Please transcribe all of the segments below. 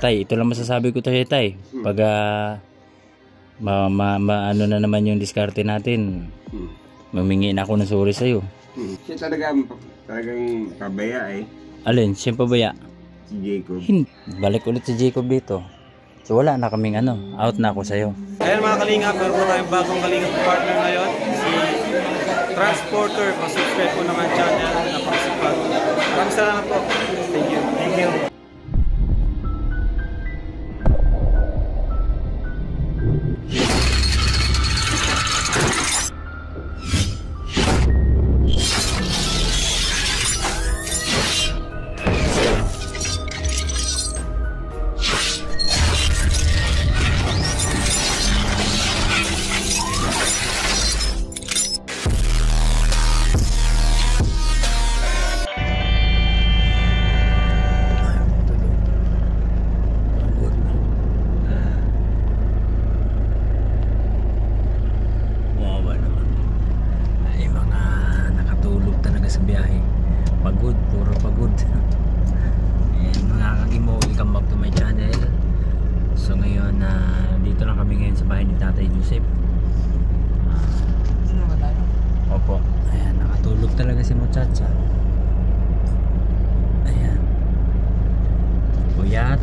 Tay, ito lang masasabi ko tayo, Tay. Pag ano na naman yung diskarte natin, mamingi na ako ng sorry sa'yo. Siya talagang pabaya eh. Alin? Siya pa ba ya? Si Jacob. Balik ulit si Jacob dito. So wala na kaming out na ako sa'yo. Ayan mga kalingap, meron po tayong bagong kalingap partner ngayon, si Transporter. Pasubscribe po naman channel, napakasipag. Maraming salamat po. Thank you. Thank you. Sa biyahe, pagod, puro pagod. And mga kagimo, welcome back to my channel. So ngayon, dito lang kami ngayon sa bahay ni Tatay Joseph. Opo, ayan, nakatulog talaga si muchacha. Ayan, puyat.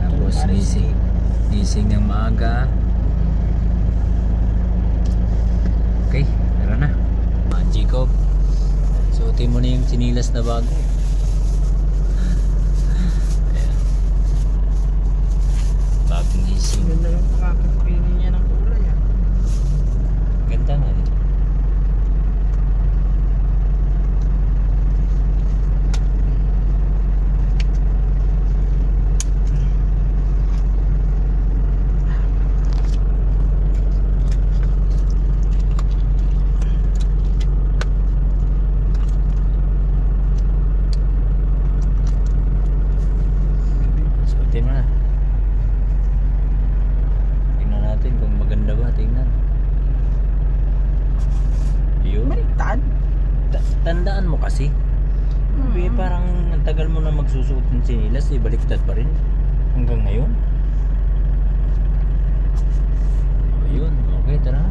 Tapos gising ng maaga. Okay, tara na. Jacob, suotin mo na yung sinilas na bago. Ayan. Bagong gising. Ganda yung pakakapili niya ng kulay ah. Ganda nga eh. Tingnan natin kung maganda ba. Tingnan. Yun. Baliktad. Tandaan mo kasi. Parang nagtagal mo na magsusuot ng sinilas, baliktad pa rin hanggang ngayon. Ayun, okay, tara.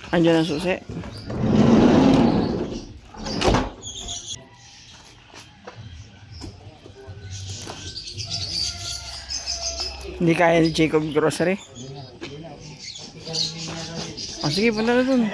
Andiyan ang susi. Hindi kaya ni Jacob grocery. Oh, sige, punta na dun.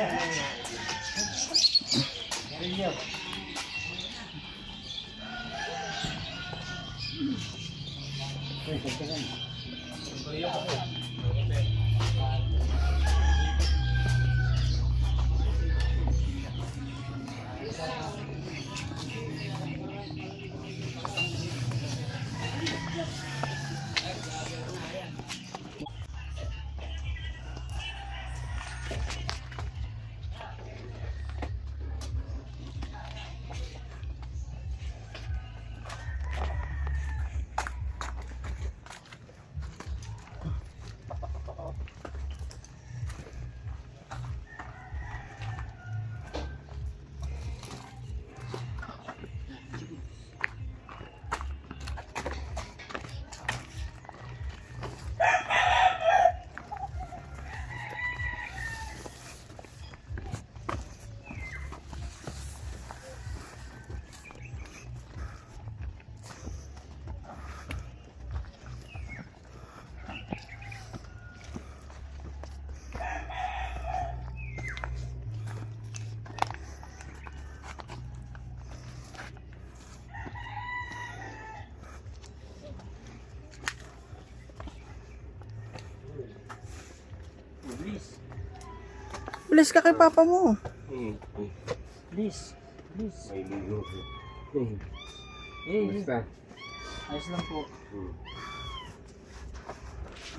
Bilis ka kay papa mo. Please. Please. May ligo. Basta. Ayos lang po.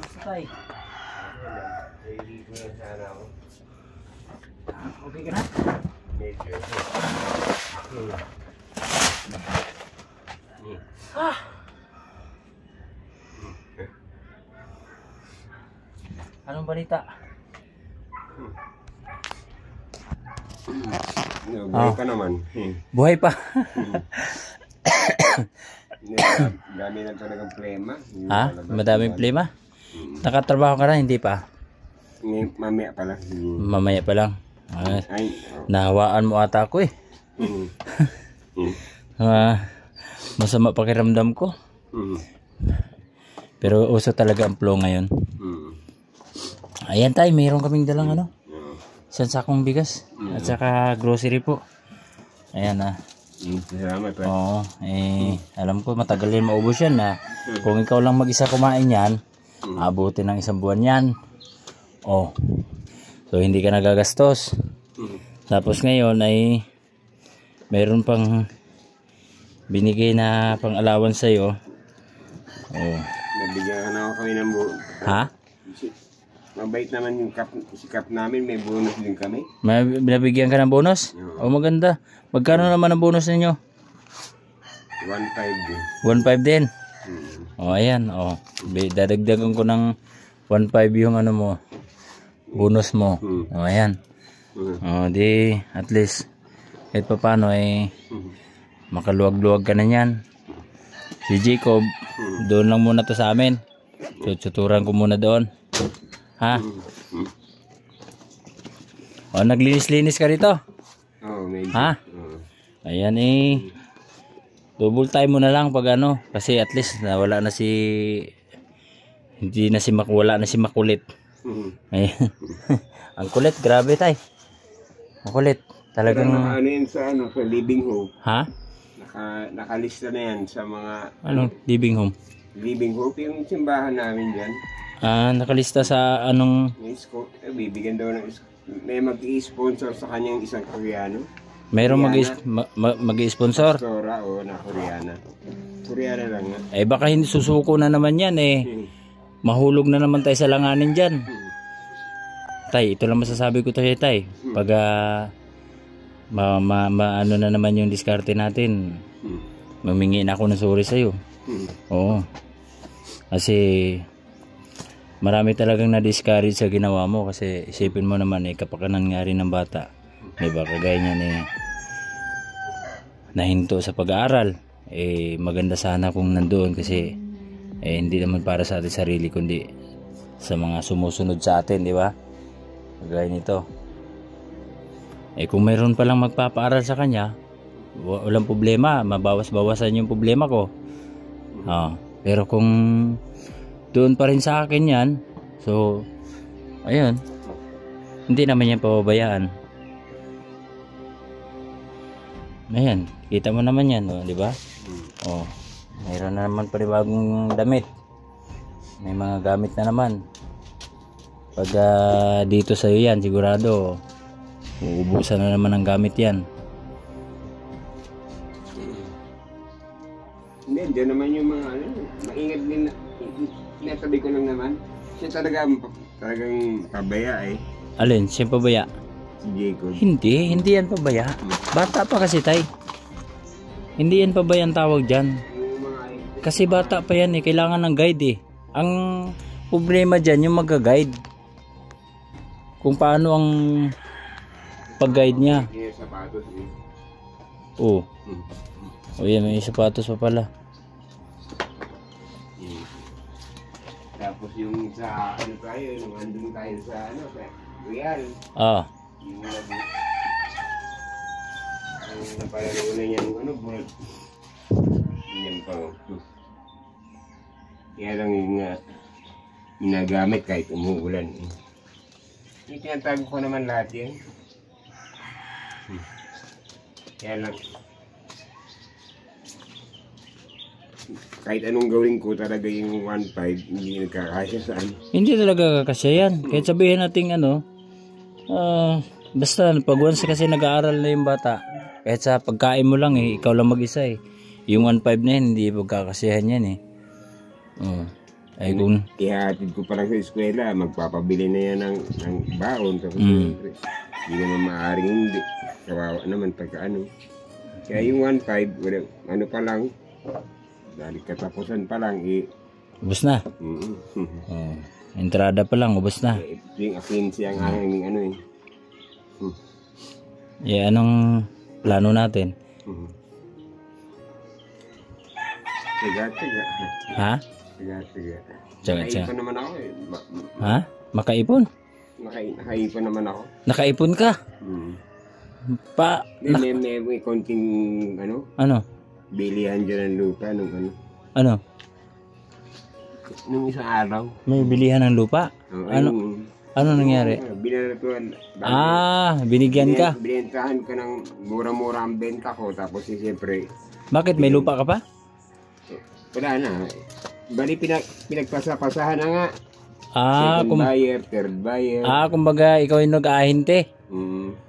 Basta tayo. May ligo na sana ako. Okay ka na? Medyo. Anong balita? Buhay ka naman. Buhay pa. Dami na talagang plema. Ha? Madaming plema? Nakatrabaho ka na? Hindi pa? Mamaya pala. Mamaya pa lang. Ay. Nahawaan mo ata ako eh. Masama pakiramdam ko. Pero uso talaga ang flow ngayon. Ayan tayo, mayroon kaming dalang ano. Isang sakong bigas. At saka grocery po. Ayan ah. Salamat pa. Oo. Alam ko matagal din maubos yan na. Kung ikaw lang mag-isa kumain yan, abutin ng isang buwan yan. Oh. So hindi ka nagagastos. Tapos ngayon ay mayroon pang binigay na pang allowance sa'yo. Oh. Nabigyan ka na ako kami ng buo. Ha? Mabait naman yung si Kap namin. May bonus din kami. May binabigyan ka ng bonus? Oh, maganda. Magkano naman ang bonus ninyo? 1.5 din. 1.5 din. Oh, ayan. Oh. Dadagdagan ko ng 1.5 yung ano mo. Bonus mo. Oh, ayan. Oh, di at least kahit pa paano ay makaluwag-luwag ka na yan. Si Jacob, doon lang muna to sa amin. Tuturan ko muna doon. Ha? O, naglinis-linis ka rito? Oo, medyo. Ha? Ayan eh. Double time mo na lang pag ano. Kasi at least nawala na si... Hindi na si wala na si Makulit. Ayan. Ang kulit, grabe tay. Makulit. Talagang... Ano yan sa living home. Ha? Nakalista na yan sa mga... Anong living home? Living home, yung simbahan namin dyan. Nakalista sa anong... Bibigyan daw ng... May mag-i-sponsor sa kanyang isang Koreano. Mayroong mag-i-sponsor? Pastora o na Koreana. Koreana lang nga. Eh baka hindi susuko na naman yan eh. Mahulog na naman tayo sa langanin dyan. Tay, ito lang masasabi ko tayo tay. Pag ano na naman yung diskarte natin, mamingi na ako ng sorry sa'yo. Oo. Kasi marami talagang na-discourage sa ginawa mo kasi isipin mo naman kapakanan nga rin ng bata. Diba kagaya niya nahinto sa pag-aaral. Maganda sana kung nandoon kasi hindi naman para sa ating sarili kundi sa mga sumusunod sa atin, di ba? Kagaya nito. Kung mayroon palang magpapaaral sa kanya, walang problema, mabawas-bawasan yung problema ko. Pero kung doon pa rin sa akin yan, so ayun, hindi naman yan pababayaan. Ayan, kita mo naman yan, di ba? Mayroon na naman panibagong damit. May mga gamit na naman. Pag dito sa'yo yan, sigurado uubusan na naman ang gamit yan. Hindi, dyan naman yung mga maingat din na natabi ko lang naman. Siya talagang pabaya eh. Alin? Siya pabaya? Si Jacob. Hindi yan pabaya. Bata pa kasi tay. Hindi yan pabaya ang tawag dyan. Kasi bata pa yan eh. Kailangan ng guide eh. Ang problema dyan yung mag-guide. Kung paano ang pag-guide niya. Yung sapatos eh. Oo. O yan, may sapatos pa pala. Tapos yung sa tayo, nung andun tayo sa Real. Yung napalaro na yan bulat. Yan pa. Kaya lang yung ginagamit kahit umuulan. Yung tinatago ko naman lahat yan. Kaya lang kahit anong gawin ko talaga yung 1.5 hindi nagkakasya sa ano. Hindi talaga kakasya yan. Kahit sabihin natin Basta pag once kasi nag-aaral na yung bata, kahit sa pagkain mo lang ikaw lang mag-isa Yung 1.5 na yan, hindi pagkakasiyahan yan Ay kung... Ihatid ko pa lang sa eskwela, magpapabili na yan ng baon. Tapos siyempre, hindi naman maaaring hindi. Kawawa naman pagka ano. Kaya yung 1.5, ano pa lang, dahil katapusan pa lang, ubos na. Entrada pa lang, ubos na. Yung 15 ang aming ano anong plano natin? Tiga. Ha? Tiga. Tsaga. Nakaipon naman ako Ha? Makaipon? Nakaipon naman ako. Nakaipon ka? May konting Ano? bilihan dyan ng lupa nung Ano? Nung isang araw. May bilihan ng lupa? Ano nangyari? Binaratuan. Binigyan ka? Binentahan ko ng mura-mura ang benta ko. Tapos siyempre, Bakit? May lupa ka pa? wala na. Bali pinagpasapasahan na nga. Second buyer, third buyer. Kumbaga ikaw yung nag-ahinte.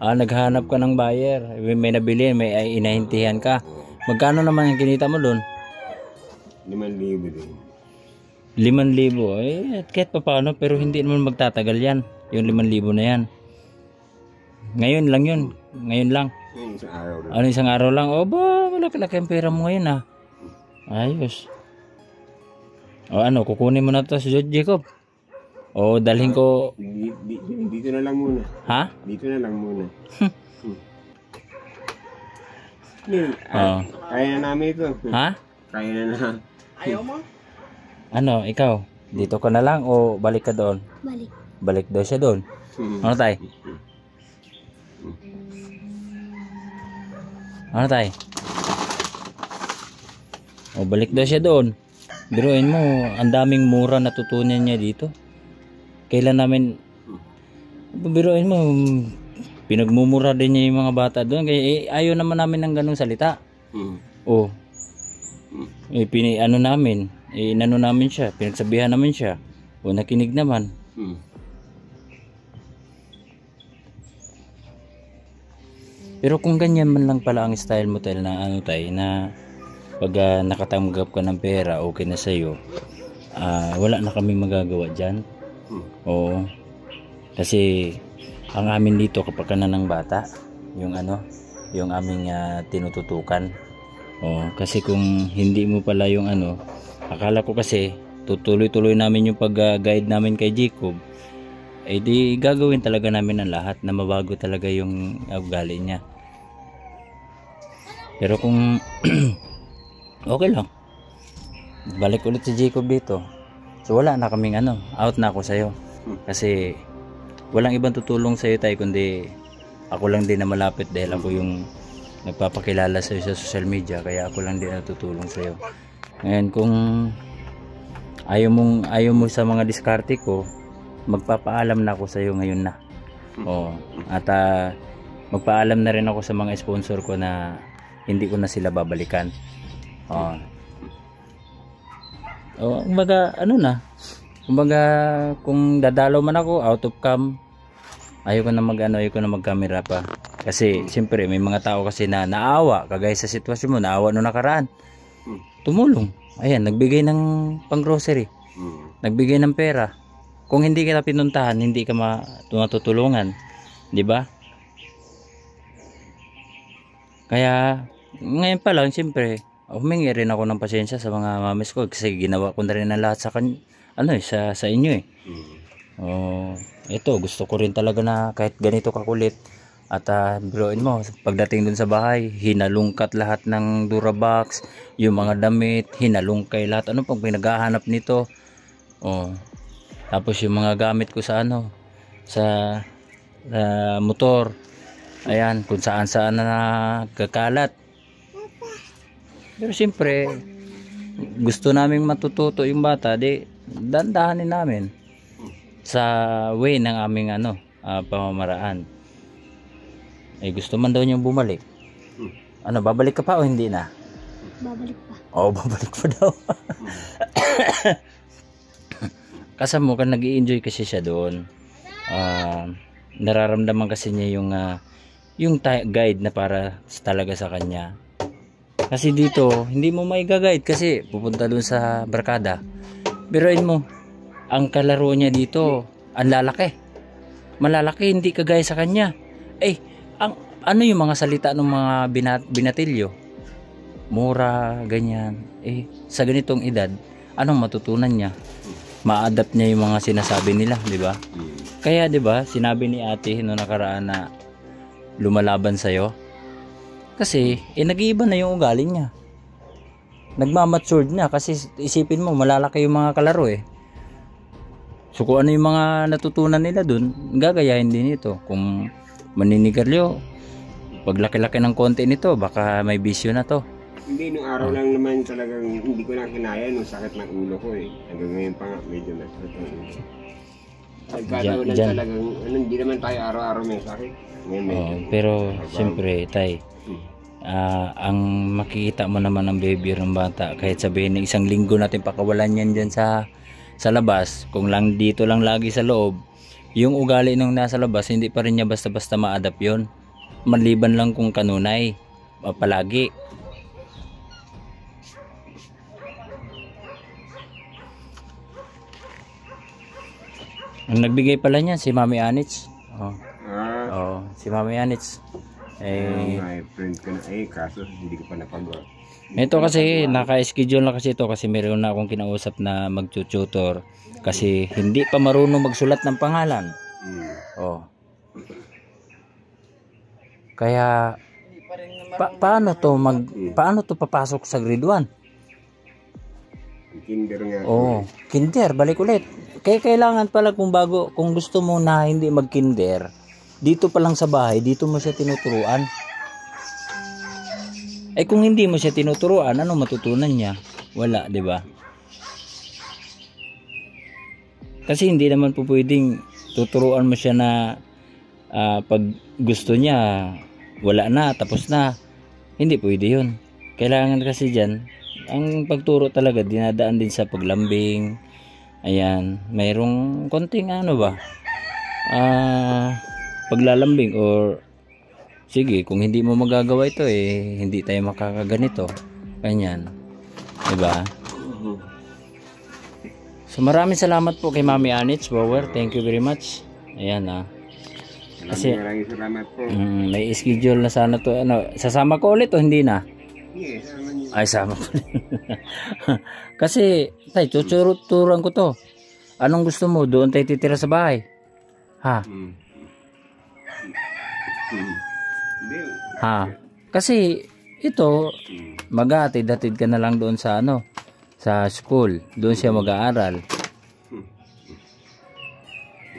Naghanap ka ng buyer. May nabili, may inahintihan ka. Magkano naman yung kinita mo doon? 5,000 din. 5,000. Kahit pa paano, pero hindi naman magtatagal yan. Yung 5,000 na yan. Ngayon lang yun. Ngayon lang. Isang araw lang. Isang araw lang? Wala ang pera mo ngayon Ayos. Kukunin mo na to si Jacob? Dalhin ko... Dito na lang muna. Ha? Dito na lang muna. Kaya na namin ito. Ha? Kaya na. Ayaw mo? Ikaw? Dito ka na lang o balik ka doon? Balik. Balik daw siya doon. Tay? Tay? Balik daw siya doon. Biruin mo, ang daming mura natutunan niya dito. Kailan namin... Biruin mo, pinagmumura din niya yung mga bata doon. Kaya ayaw naman namin ng ganung salita. Inano namin siya, pinagsabihan namin siya. Nakinig naman. Pero kung ganyan man lang pala ang style mo tayo na na pag nakatanggap ka ng pera, okay na sa'yo. Wala na kami magagawa dyan. Oo. Kasi ang amin dito kapag ka na ng bata, yung aming tinututukan. Kasi kung hindi mo pala yung akala ko kasi tutuloy-tuloy namin yung pag-guide namin kay Jacob. Di gagawin talaga namin ang lahat na mabago talaga yung ugali niya. Pero kung okay lang, balik ulit si Jacob dito. So wala na kaming out na ako sa'yo. Kasi walang ibang tutulong sa'yo tayo kundi ako lang din na malapit dahil ako yung nagpapakilala sa'yo sa social media. Kaya ako lang din natutulong sa'yo. Ngayon kung ayaw mo sa mga diskarte ko, magpapaalam na ako sa'yo ngayon na. At magpaalam na rin ako sa mga sponsor ko na hindi ko na sila babalikan. Kumbaga kumbaga kung dadalaw man ako out of cam, ayaw ko na mag-camera pa. Kasi siyempre may mga tao kasi na naawa kagaya sa sitwasyon mo, naawa no nakaraan. Tumulong. Ayan, nagbigay ng pang-grocery. Nagbigay ng pera. Kung hindi kita pinuntahan, hindi ka matutulungan, 'di ba? Kaya ngayon pa lang siyempre, humingi rin ako ng pasensya sa mga mamis ko kasi ginawa ko na rin ang lahat sa inyo ito gusto ko rin talaga na kahit ganito kakulit at biruin mo pagdating dun sa bahay, hinalungkat lahat ng Durabox, yung mga damit, hinalungkay lahat. Pang pinaghahanap nito? Tapos yung mga gamit ko sa motor, ayan, kung saan na kakalat. Pero siyempre gusto namin matututo yung bata, dandahanin namin sa way ng aming pamamaraan. Gusto man daw niyang bumalik. Babalik ka pa o hindi na? Babalik pa. Babalik pa daw. Kasama ka, nag-i-enjoy kasi siya doon. nararamdaman kasi niya yung guide na para talaga sa kanya. Kasi dito, hindi mo guide kasi pupunta dun sa barkada. Biruin mo, ang kalaro niya dito, ang lalaki. Malalaki, hindi kagaya sa kanya. Ano yung mga salita ng mga binatilyo? Mura, ganyan. Sa ganitong edad, anong matutunan niya? Ma-adapt niya yung mga sinasabi nila, di ba? Kaya, di ba, sinabi ni ate noong nakaraan na lumalaban sa'yo. Kasi, nag-iiba na yung ugali niya. Nagmamatured na kasi isipin mo, malalaki yung mga kalaro So, kung ano yung mga natutunan nila dun, gagayahin din ito. Kung maninigarilyo, pag laki-laki ng konti nito, baka may bisyo na to. Hindi, nung araw lang naman talagang hindi ko na kinaya nung sakit ng ulo ko Hanggang ngayon pa nga, medyo nasakit ng ulo. Pagkataon lang talagang, hindi naman tayo araw-araw may sakit. Pero, siyempre, tay, ang makikita mo naman ng baby ng bata, kahit sabihin ng isang linggo natin pakawalan yan dyan sa labas, kung lang dito lang lagi sa loob, yung ugali nung nasa labas, hindi pa rin niya basta-basta ma-adapt yun. Maliban lang kung kanunay, palagi. Ang nagbigay pala niyan, si Mami Anits. Si Mami Anits. My friend ko na kaso hindi ko pa napagawa. Ito kasi naka-schedule na kasi ito kasi meron na akong kinausap na mag-tutor kasi hindi pa marunong magsulat ng pangalan. Kaya paano to papasok sa grade 1? Kinder nga. Kinder, balik ulit. Kaya kailangan pala kung gusto mo na hindi mag-kinder, dito pa lang sa bahay, dito mo siya tinuturuan. Kung hindi mo siya tinuturuan, ano matutunan niya? Wala, di ba? Kasi hindi naman po pwedeng tuturuan mo siya na pag gusto niya, wala na, tapos na. Hindi pwede yun. Kailangan kasi dyan, ang pagturo talaga, dinadaan din sa paglambing. Ayan, mayroong konting paglalambing or sige, kung hindi mo magagawa ito hindi tayo makakaganito. Ganyan. Diba? So maraming salamat po kay Mami Anits Bower. Thank you very much. Ayan kasi maraming salamat po. May schedule na sana to. Sasama ko ulit o hindi na? Yes, sama ko. Kasi tay, tuturuan ko to. Anong gusto mo? Doon tayo titira sa bahay. Kasi ito, maghatid-hatid ka na lang doon sa sa school. Doon siya mag-aaral.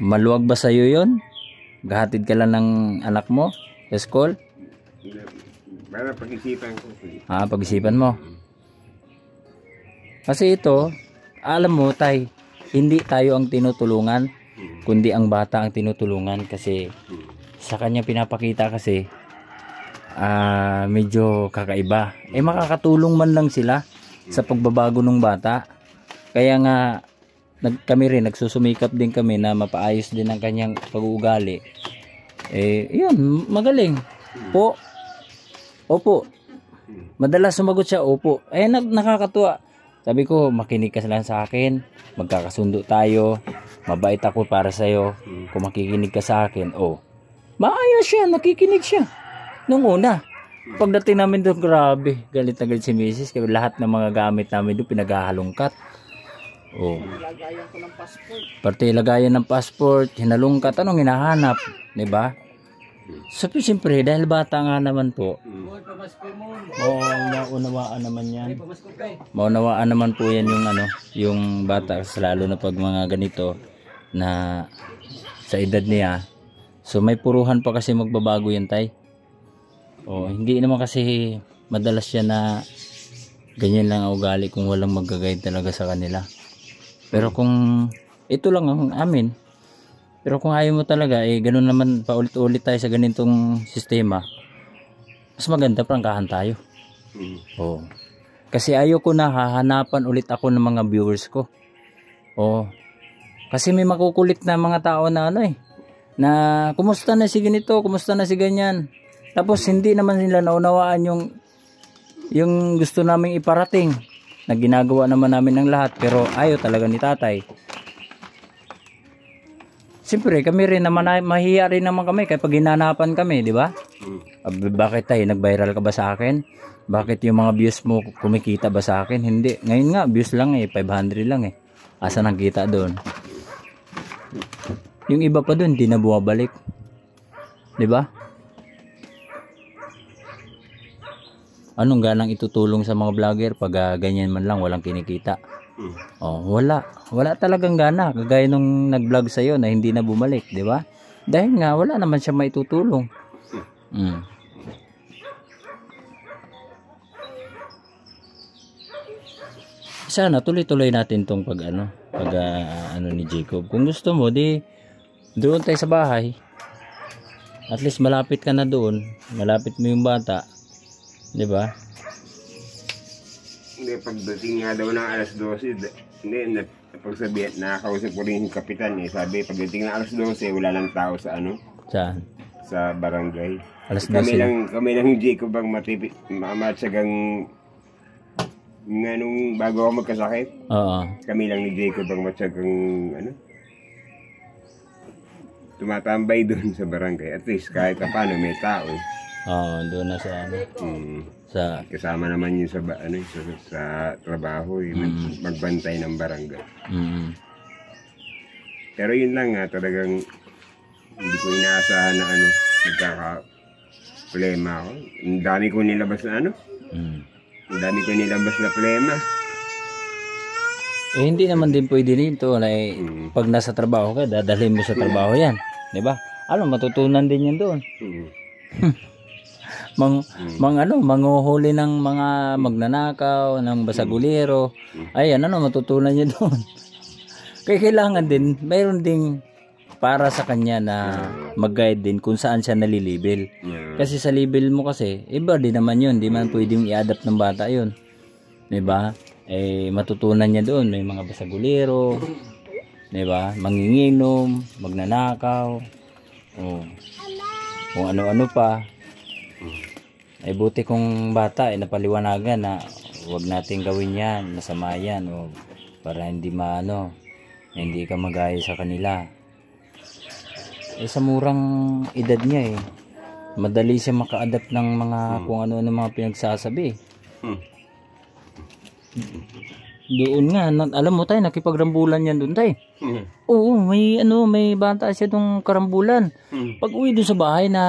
Maluwag ba sa'yo yun? Gahatid ka lang ng anak mo sa school? Para pag-isipan ko. Pag-isipan mo. Kasi ito, alam mo tay, hindi tayo ang tinutulungan, kundi ang bata ang tinutulungan kasi sa kanya pinapakita kasi medyo kakaiba. Makakatulong man lang sila sa pagbabago ng bata. Kaya nga kami rin nagsusumikap din kami na mapaayos din ang kanyang pag-uugali. Yun, magaling. Opo. Madalas sumagot siya, opo. Nakakatuwa. Sabi ko, makinig ka lang sa akin, magkakasundo tayo, mabait ako para sa'yo. Kung makikinig ka sa akin, maayos siya, nakikinig siya. Nung una, pagdating namin doon, grabe, galit na galit si Mrs. Kaya lahat ng mga gamit namin doon, pinaghahalongkat. Lagayan ko ng passport. Parte lagayan ng passport, hinalungkat, anong hinahanap, diba? So, siyempre, dahil bata nga naman po, maunawaan naman yan. Maunawaan naman po yan yung bata, lalo na pag mga ganito na sa edad niya. So, may puruhan pa kasi magbabago yan, tay. Hindi naman kasi madalas yan na ganyan lang ang ugali kung walang mag-guide talaga sa kanila. Pero kung ito lang ang amin, pero kung ayaw mo talaga, ganun naman paulit-ulit tayo sa ganitong sistema, mas maganda prangkahan tayo. Kasi ayaw ko na hahanapan ulit ako ng mga viewers ko. Kasi may makukulit na mga tao na na kumusta na si ganito, kumusta na si ganyan. Tapos hindi naman nila naunawaan yung gusto naming iparating, na ginagawa naman namin ng lahat, pero ayaw talaga ni tatay. Siyempre kami rin naman, mahiya rin naman kami kapag hinanapan kami, di ba? Bakit tayo, nag-viral ka ba sa akin? Bakit yung mga views mo kumikita ba sa akin? Hindi. Ngayon nga, views lang 500 lang Asa nang kita doon? Yung iba pa doon, di na bumabalik. Di ba? Anong ganang itutulong sa mga vlogger pag ganyan man lang, walang kinikita? Oh, wala. Wala talagang gana. Kagaya nung nag-vlog sa'yo na hindi na bumalik, di ba? Dahil nga, wala naman siya maitutulong. Sana tuloy-tuloy natin tong pag ni Jacob. Kung gusto mo, di doon tayo sa bahay. At least malapit ka na doon. Malapit mo yung bata. Di ba? Hindi, pagdating nga daw ng alas 12, hindi, pagsabihan, nakakausap ko rin yung kapitan Sabi, pagdating ng alas 12, wala lang tao sa Saan? Sa barangay. Alas 12. Kami lang yung Jacob ang matyagang nga nung bago ako magkasakit. Oo. Kami lang ni Jacob ang matyagang tumatambay doon sa barangay. At least kahit paano may tao. Oo, doon na sa sa kasama naman yun sa trabaho, magbantay ng barangay. Pero yun lang nga, talagang hindi ko inaasahan na nagkaka-problema ako. Ang dami ko nilabas na ang dami ko nilabas na problema. Hindi naman din pwede nito na pag nasa trabaho ka, dadalhin mo sa trabaho yan. Di ba? Matutunan din yan doon. Manguhuli ng mga magnanakaw, ng basagulero. Ayan, matutunan niya doon. Kaya kailangan din, mayroon ding para sa kanya na mag-guide din kung saan siya nalilibel. Kasi sa libel mo kasi, iba din naman yun. Di man pwedeng i-adapt ng bata yun. Diba? Matutunan niya doon. May mga basagulero. Diba? Manginginom, magnanakaw. Kung ano-ano pa. Buti kong bata, napaliwanagan na huwag natin gawin yan, masama yan. Para hindi hindi ka magaya sa kanila. Sa murang edad niya madali siya maka-adapt ng mga kung ano-ano mga pinagsasabi. Doon nga, alam mo tayo, nakipagrambulan yan doon tayo. Oo, may bata siya doong karambulan. Pag uwi doon sa bahay na,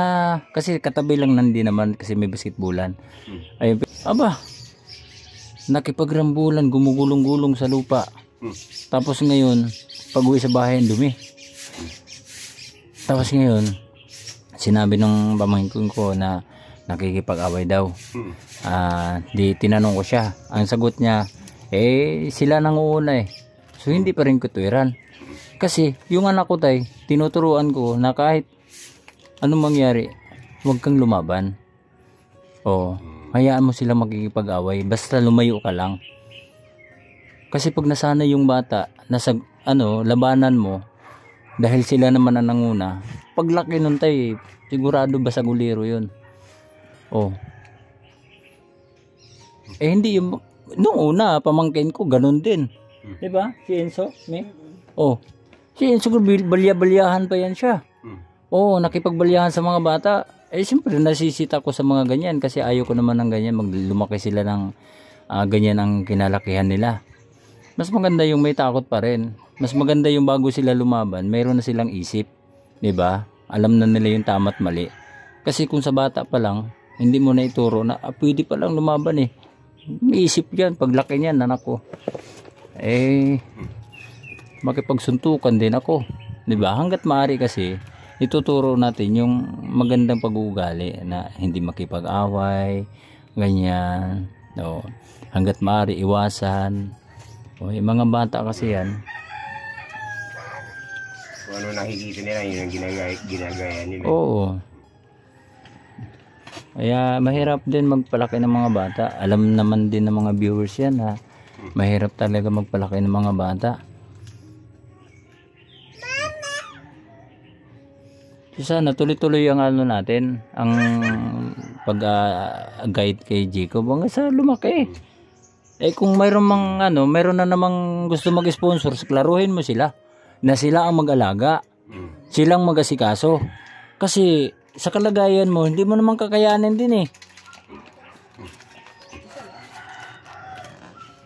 kasi katabi lang nandi naman kasi may basketbulan. Nakipagrambulan, gumugulong-gulong sa lupa. Tapos ngayon, pag uwi sa bahay, dumi. Tapos ngayon, sinabi ng pamangkin ko na nakikipag-away daw. Di tinanong ko siya. Ang sagot niya, sila nang uuna So hindi pa rin kutuwiran. Kasi yung anak ko tinuturuan ko na kahit anong mangyari, huwag kang lumaban. Hayaan mo sila makikipag-away. Basta lumayo ka lang. Kasi pag nasanay yung bata, nasa labanan mo, dahil sila naman ang nanguna, paglaki nun sigurado basagulero yun. Hindi yung nung una, pamangkin ko, ganun din. Diba? Si Enzo, si Enzo, balya-balyahan pa yan siya. Nakipagbalyahan sa mga bata. Siyempre, nasisita ko sa mga ganyan kasi ayaw ko naman ng ganyan. Lumaki sila ng ganyan ang kinalakihan nila. Mas maganda yung may takot pa rin. Mas maganda yung bago sila lumaban, mayroon na silang isip. Diba? Alam na nila yung tama at mali. Kasi kung sa bata pa lang, hindi mo na ituro na pwede pa lang lumaban May isip yan, paglaki niyan, anak ko. Makipagsuntukan din ako. Diba? Hanggat maaari kasi, ituturo natin yung magandang pag-uugali na hindi makipag-away, ganyan. Hanggat maaari, iwasan. Yung mga bata kasi yan. Kung ano nakikita nila, yun ang ginagaya nila. Kaya mahirap din magpalaki ng mga bata. Alam naman din ng mga viewers yan mahirap talaga magpalaki ng mga bata. Sana tuloy-tuloy ang ano natin, ang pag-guide kay Jacob hanggang sa lumaki. Kung mayroon na namang gusto mag-sponsor, klaruhin mo sila na sila ang mag-alaga, silang mag-asikaso. Kasi sa kalagayan mo, hindi mo naman kakayanin din eh.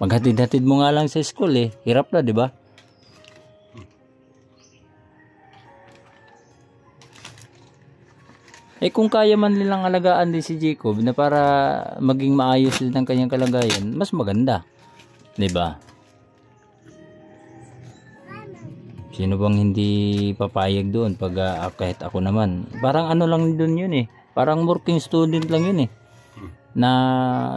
Maghatid-hatid mo nga lang sa school eh, hirap na, di ba? Kung kaya man nilang alagaan din si Jacob na para maging maayos din ang kanyang kalagayan, mas maganda. 'Di ba? Sino bang hindi papayag doon pag kahit ako naman. Parang ano lang doon yun eh. Parang working student lang yun eh. Na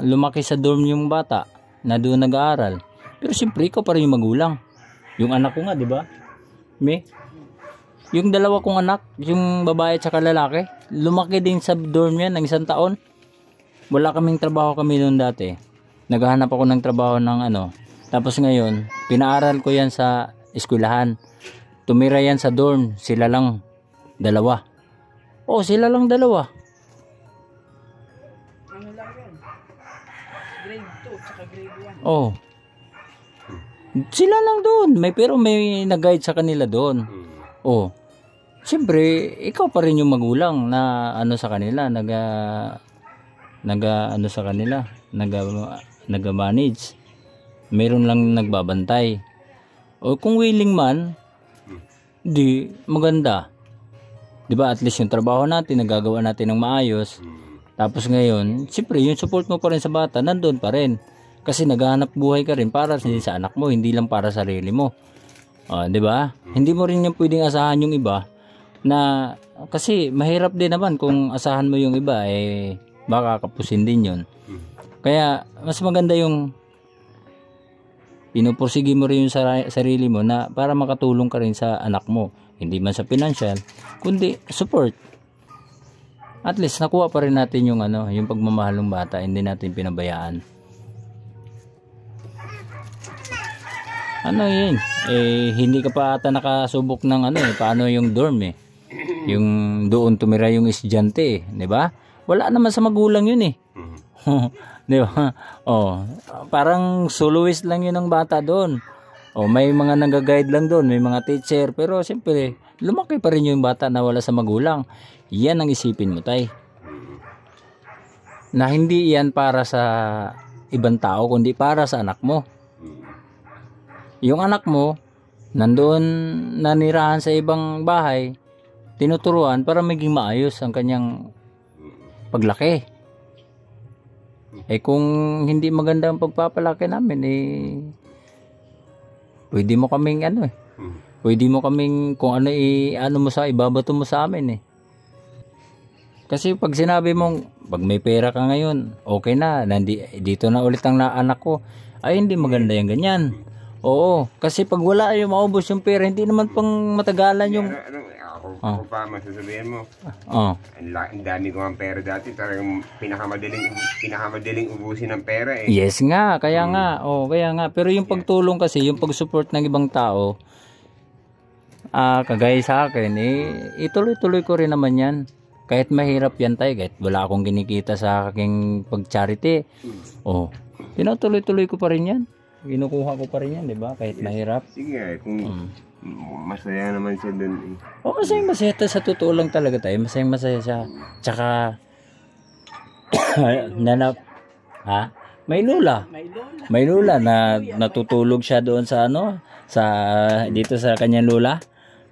lumaki sa dorm yung bata na doon nag-aaral. Pero siyempre ikaw pa rin yung magulang. Yung anak ko nga, 'di ba? Yung dalawa kong anak, yung babae at saka lalaki, lumaki din sa dorm yan ng 1 taon. Wala kaming trabaho kami noon dati. Naghahanap ako ng trabaho ng ano. Tapos ngayon, pinaaral ko yan sa eskwelahan. Tumira yan sa dorm, sila lang dalawa. Sila lang dalawa. Ano lang yun? Grade 2 tsaka grade 1. Sila lang doon. Pero may nag-guide sa kanila doon. Siyempre, ikaw pa rin yung magulang na ano sa kanila, nag-manage. Meron lang nagbabantay. Kung willing man, di maganda. 'Di ba? At least yung trabaho natin nagagawa natin ng maayos. Tapos ngayon, siyempre yung support mo pa rin sa bata nandoon pa rin. Kasi naghahanap buhay ka rin para sa anak mo, hindi lang para sa sarili mo. 'Di ba? Hindi mo rin yung pwedeng asahan yung iba na kasi mahirap din naman kung asahan mo yung iba baka kapusin din yun. Kaya mas maganda yung pinupursige mo rin yung sarili mo na para makatulong ka rin sa anak mo, hindi man sa financial kundi support. At least nakuha pa rin natin yung yung pagmamahal ng bata, hindi natin pinabayaan. Yun hindi ka pa ata nakasubok ng paano yung dorm yung doon tumira yung estudyante di ba? Wala naman sa magulang yun di ba? Parang soloist lang yun ng bata doon. May mga nag-guide lang doon, may mga teacher, pero siyempre lumaki pa rin yung bata na wala sa magulang. Yan ang isipin mo, tay, na hindi yan para sa ibang tao kundi para sa anak mo. Yung anak mo nandoon nanirahan sa ibang bahay, tinuturuan para maging maayos ang kanyang paglaki. Kung hindi maganda ang pagpapalaki namin, pwede mo kaming pwede mo kaming kung ibabato mo sa amin Kasi pag sinabi mong pag may pera ka ngayon, okay na, dito na ulit ang anak ko, hindi maganda yung ganyan. Kasi pag wala yung maubos yung pera, hindi naman pang matagalan yung Ako pa masasabihin mo. Ang dami ko ang pera dati, talagang pinakamadaling ubusin ng pera Yes nga, kaya nga. Pero yung pagtulong kasi, yung pag-support ng ibang tao, kagaya sa akin, ituloy-tuloy ko rin naman yan. Kahit mahirap yan tayo, kahit wala akong kinikita sa aking pag-charity, tinutuloy-tuloy ko pa rin yan. Kinukuha ko pa rin yan, di ba? Kahit mahirap. Sige, kung masaya naman siya dun. Masaya sa totoo lang talaga tayo. Masaya siya. Tsaka, may lula na natutulog siya doon sa dito sa kanyang lula.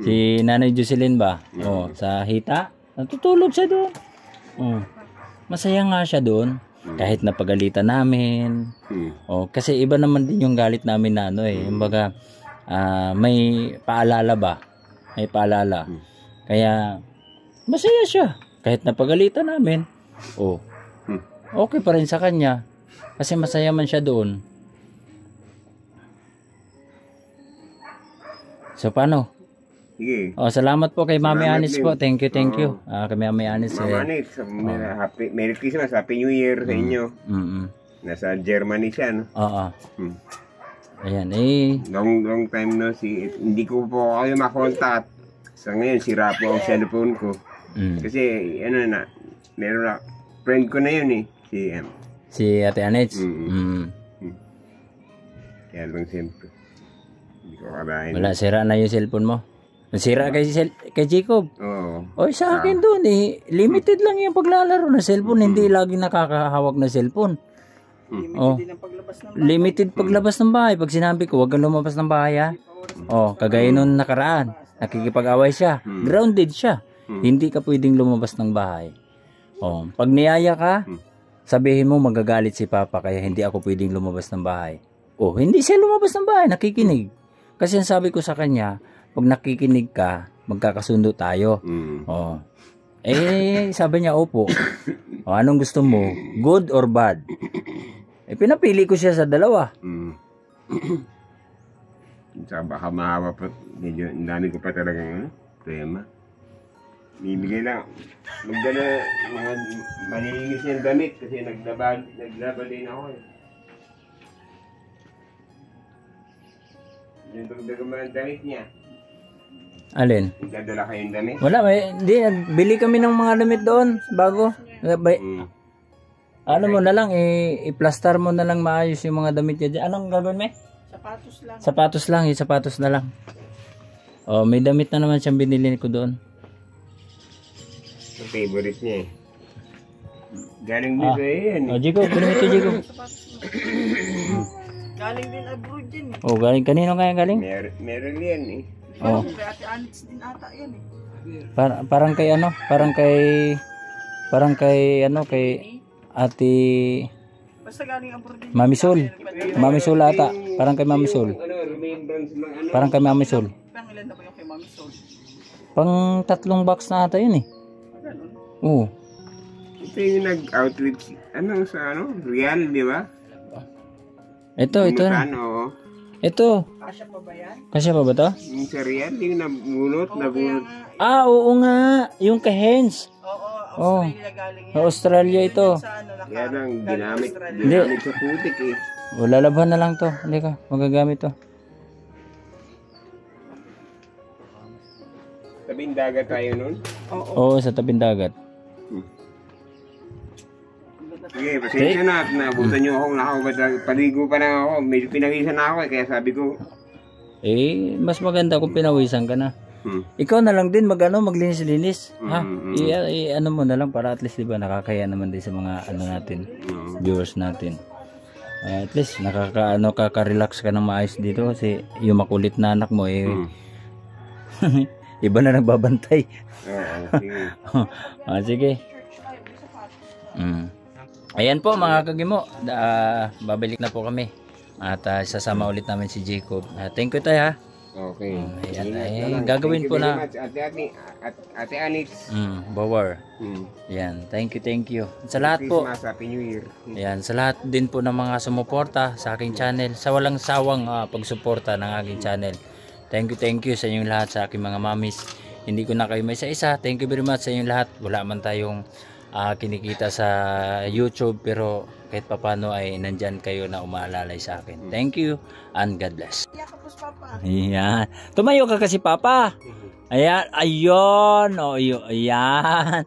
Si Nanay Jocelyn ba? Sa hita. Natutulog siya doon. Masaya nga siya doon. Kahit napagalitan namin. Kasi iba naman din yung galit namin na kumbaga, may paalala ba? May paalala. Kaya masaya siya. Kahit napagalitan namin. Okay pa rin sa kanya. Kasi masaya man siya doon. So paano? Sige. Salamat po kay Mami Anis po. Thank you. Kay Mami Anis. Mami Anis, Merry Christmas, Happy New Year sa inyo. Nasa Germany siya, no? Ayan, long time no see. Hindi ko po kayo makontak. Sa ngayon, sira po ang cellphone ko. Kasi ano na, meron na, friend ko na yun eh. Si Ate Anets. Kaya lang siyempre. Hindi ko kalahin. Wala, sira na yung cellphone mo. Nasira kay Jacob. Oo. Oy, sa akin doon eh, limited lang yung paglalaro ng cellphone, hindi lagi nakakahawak ng cellphone. Limited din ang paglabas ng Limited paglabas ng bahay. Pag sinabi ko, wag kang lumabas ng bahay ha. Kagaya nun nakaraan, nakikipag-away siya, grounded siya. Hindi ka pwedeng lumabas ng bahay. Pag niyaya ka, sabihin mo magagalit si Papa kaya hindi ako pwedeng lumabas ng bahay. Hindi siya lumabas ng bahay, nakikinig. Kasi ang sabi ko sa kanya, pag nakikinig ka, magkakasundo tayo. Sabi niya, opo. Anong gusto mo? Good or bad? Pinapili ko siya sa dalawa. Baka mahawa pa. Medyo, ang dami ko pa talagang tema. Bibigay lang. Magdala, mga malilinis niyang damit kasi naglaba din ako eh. Yung dagdagan mo ang damit niya. Alin? Nagdadala kayong damit? Wala, hindi. Bili kami ng mga damit doon bago. Ano mo na lang, i-plaster mo na lang maayos yung mga damit niya. Anong gagawin mo? Sapatos lang. Sapatos lang, sapatos na lang. May damit na naman siyang binili ko doon. Ang favorite niya eh. Galing dito yan eh. Jigo, kunin ito, Jigo. Galing din abroad din eh. Galing. Kanino kaya galing? Meron yan eh. Parang kay Ate Anits din ata yan eh. Parang kay ano? Parang kay Ate Basta galing abroad din. Mami Sol. Mami Sol ata. Parang kay Mami Sol. Remembrance ng ano. Parang kay Mami Sol. Pang ilan na ba yung kay Mami Sol? Pang 3 box na ata yun eh. Ganun. Oo. Ito yung nag-outlet, sa Real, di ba? Ito na. Ano, Ito. Kasya pa ba yan? Kasya pa ba to? yung sa Real, yung nabunot. Oo nga. Yung kay Hens. Oo, Australia galing yan. Australia ito. Sa ano, Kaya lang, ginamit Hindi. sa putik eh. Lalaban na lang to. Hindi ka. Magagamit to. Tabing dagat tayo nun. Oo, sa tabing dagat. Sige, pasensya na at nabutan niyo akong nakaubat. Paligo pa na ako. Medyo pinawisan na ako eh. Kaya sabi ko, Mas maganda kung pinawisan ka na. Ikaw na lang din maglinis-linis. Ha? Ano mo na lang para at least diba nakakaya naman din sa mga natin, viewers natin. At least kaka-relax ka ng maayos dito kasi yung makulit na anak mo iba na nagbabantay. Sige. Ayan po mga kagimo, babalik na po kami at sasama ulit namin si Jacob. Thank you tayo ha. okay. Ayan, gagawin po na. Ate Anits. Bawar. Ayan, thank you. Sa lahat po. Happy New Year. Ayan, sa lahat din po ng mga sumuporta sa aking channel, sa walang sawang pagsuporta ng aking channel. Thank you sa inyong lahat, sa aking mga mamis. Hindi ko na kayo may isa-isa. Thank you very much sa inyong lahat. Wala man tayong kinikita sa YouTube pero kahit papano ay nandyan kayo na umaalalay sa akin. Thank you and God bless. Yakapos Papa. Ayan. Tumayo ka kasi Papa. Ayan. Ayun. Ayan.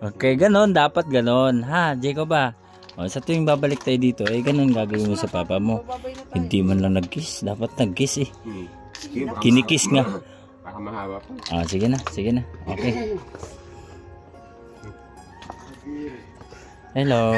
Okay, ganon. Dapat ganon. Ha, Jacob ba? Sa tuwing babalik tayo dito, ganon gagawin mo sa Papa mo. Hindi man lang nag-kiss. Dapat nag-kiss eh. Kinikiss nga. Baka mahaba pa. Sige na. Okay. Hello.